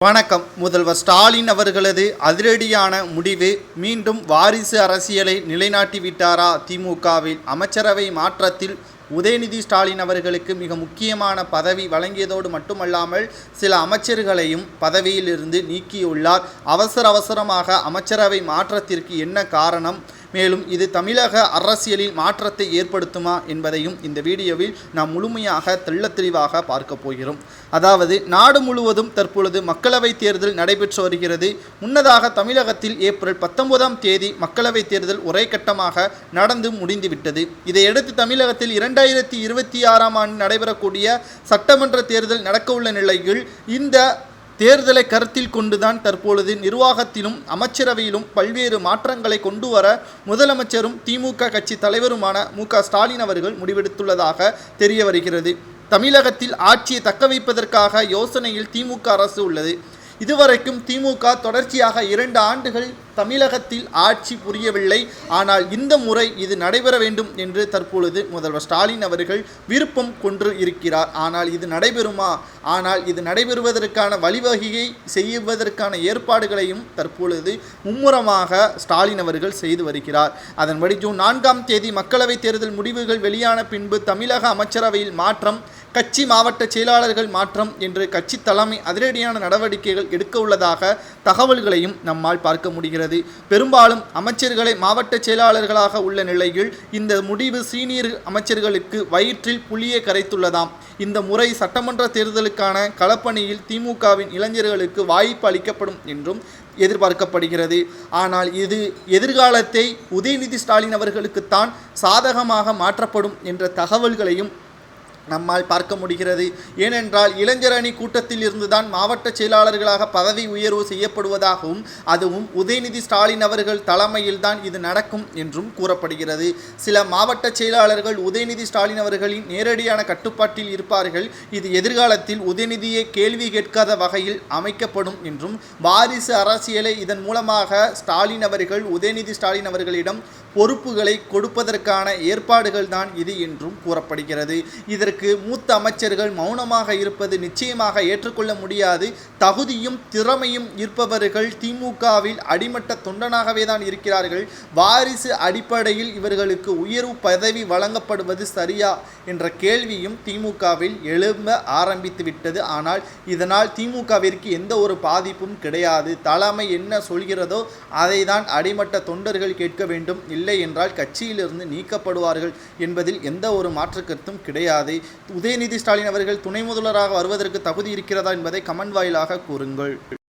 வணக்கம். முதல்வர் ஸ்டாலின் அவர்களது அதிரடியான முடிவு. மீண்டும் வாரிசு அரசியலை நிலைநாட்டிவிட்டாரா? திமுகவில் அமைச்சரவை மாற்றத்தில் உதயநிதி ஸ்டாலின் அவர்களுக்கு மிக முக்கியமான பதவி வழங்கியதோடு மட்டுமல்லாமல் சில அமைச்சர்களையும் பதவியிலிருந்து நீக்கியுள்ளார். அவசரமாக அமைச்சரவை மாற்றத்திற்கு என்ன காரணம், மேலும் இது தமிழக அரசியலில் மாற்றத்தை ஏற்படுத்துமா என்பதையும் இந்த வீடியோவில் நாம் முழுமையாக தெளிவாக பார்க்க போகிறோம். அதாவது நாடு முழுவதும் தற்பொழுது மக்களவைத் தேர்தல் நடைபெற்று வருகிறது. முன்னதாக தமிழகத்தில் ஏப்ரல் 19ஆம் தேதி மக்களவைத் தேர்தல் ஒரே கட்டமாக நடந்து முடிந்துவிட்டது. இதையடுத்து தமிழகத்தில் 2026ஆம் ஆண்டு நடைபெறக்கூடிய சட்டமன்ற தேர்தல் நடக்கவுள்ள நிலையில் இந்த தேர்தலை கருத்தில் கொண்டுதான் தற்பொழுது நிர்வாகத்திலும் அமைச்சரவையிலும் பல்வேறு மாற்றங்களை கொண்டு வர முதலமைச்சரும் திமுக கட்சி தலைவருமான மு.க. ஸ்டாலின் அவர்கள் முடிவெடுத்துள்ளதாக தெரிய வருகிறது. தமிழகத்தில் ஆட்சியை தக்க வைப்பதற்காக யோசனையில் திமுக அரசு உள்ளது. இதுவரைக்கும் திமுக தொடர்ச்சியாக 2 ஆண்டுகள் தமிழகத்தில் ஆட்சி புரியவில்லை. ஆனால் இந்த முறை இது நடைபெற வேண்டும் என்று தற்பொழுது முதல்வர் ஸ்டாலின் அவர்கள் விருப்பம் கொண்டு இருக்கிறார். ஆனால் இது நடைபெறுமா? ஆனால் இது நடைபெறுவதற்கான வழிவகையை செய்வதற்கான ஏற்பாடுகளையும் தற்பொழுது மும்முரமாக ஸ்டாலின் அவர்கள் செய்து வருகிறார். அதன்படி ஜூன் 4ஆம் தேதி மக்களவைத் தேர்தல் முடிவுகள் வெளியான பின்பு தமிழக அமைச்சரவையில் மாற்றம், கட்சி மாவட்ட செயலாளர்கள் மாற்றம் என்று கட்சி தலைமை அதிரடியான நடவடிக்கைகள் எடுக்க உள்ளதாக தகவல்களையும் நம்மால் பார்க்க முடிகிறது. பெரும்பாலும் அமைச்சர்களை மாவட்ட செயலாளர்களாக உள்ள நிலையில் இந்த முடிவு சீனியர் அமைச்சர்களுக்கு வயிற்றில் புளியை கரைத்துள்ளதாம். இந்த முறை சட்டமன்ற தேர்தலுக்கான களப்பணியில் திமுகவின் இளைஞர்களுக்கு வாய்ப்பு அளிக்கப்படும் என்றும் எதிர்பார்க்கப்படுகிறது. ஆனால் இது எதிர்காலத்தை உதயநிதி ஸ்டாலின் அவர்களுக்குத்தான் சாதகமாக மாற்றப்படும் என்ற தகவல்களையும் நம்மால் பார்க்க முடிகிறது. ஏனென்றால் இளைஞர் அணி கூட்டத்தில் இருந்துதான் மாவட்ட செயலாளர்களாக பதவி உயர்வு செய்யப்படுவதாகவும் அதுவும் உதயநிதி ஸ்டாலின் அவர்கள் தலைமையில்தான் இது நடக்கும் என்றும் கூறப்படுகிறது. சில மாவட்ட செயலாளர்கள் உதயநிதி ஸ்டாலின் அவர்களின் நேரடியான கட்டுப்பாட்டில் இருப்பார்கள். இது எதிர்காலத்தில் உதயநிதியை கேள்வி கேட்காத வகையில் அமைக்கப்படும் என்றும், வாரிசு அரசியலை இதன் மூலமாக ஸ்டாலின் அவர்கள் உதயநிதி ஸ்டாலின் அவர்களிடம் பொறுப்புகளை கொடுப்பதற்கான ஏற்பாடுகள் தான் இது என்றும் கூறப்படுகிறது. இதற்கு மூத்த அமைச்சர்கள் மௌனமாக இருப்பது நிச்சயமாக ஏற்றுக்கொள்ள முடியாது. தகுதியும் திறமையும் இருப்பவர்கள் திமுகவில் அடிமட்ட தொண்டனாகவே தான் இருக்கிறார்கள். வாரிசு அடிப்படையில் இவர்களுக்கு உயர்வு பதவி வழங்கப்படுவது சரியா என்ற கேள்வியும் திமுகவில் எழும்ப ஆரம்பித்து விட்டது. ஆனால் இதனால் திமுகவிற்கு எந்த ஒரு பாதிப்பும் கிடையாது. தலைமை என்ன சொல்கிறதோ அதை தான் அடிமட்ட தொண்டர்கள் கேட்க வேண்டும். இல்லை என்றால் கட்சியிலிருந்து நீக்கப்படுவார்கள் என்பதில் எந்த ஒரு மாற்று கருத்தும் கிடையாது. உதயநிதி ஸ்டாலின் அவர்கள் துணை முதல்வராக வருவதற்கு தகுதி இருக்கிறதா என்பதை கமெண்ட் வாயிலாக கூறுங்கள்.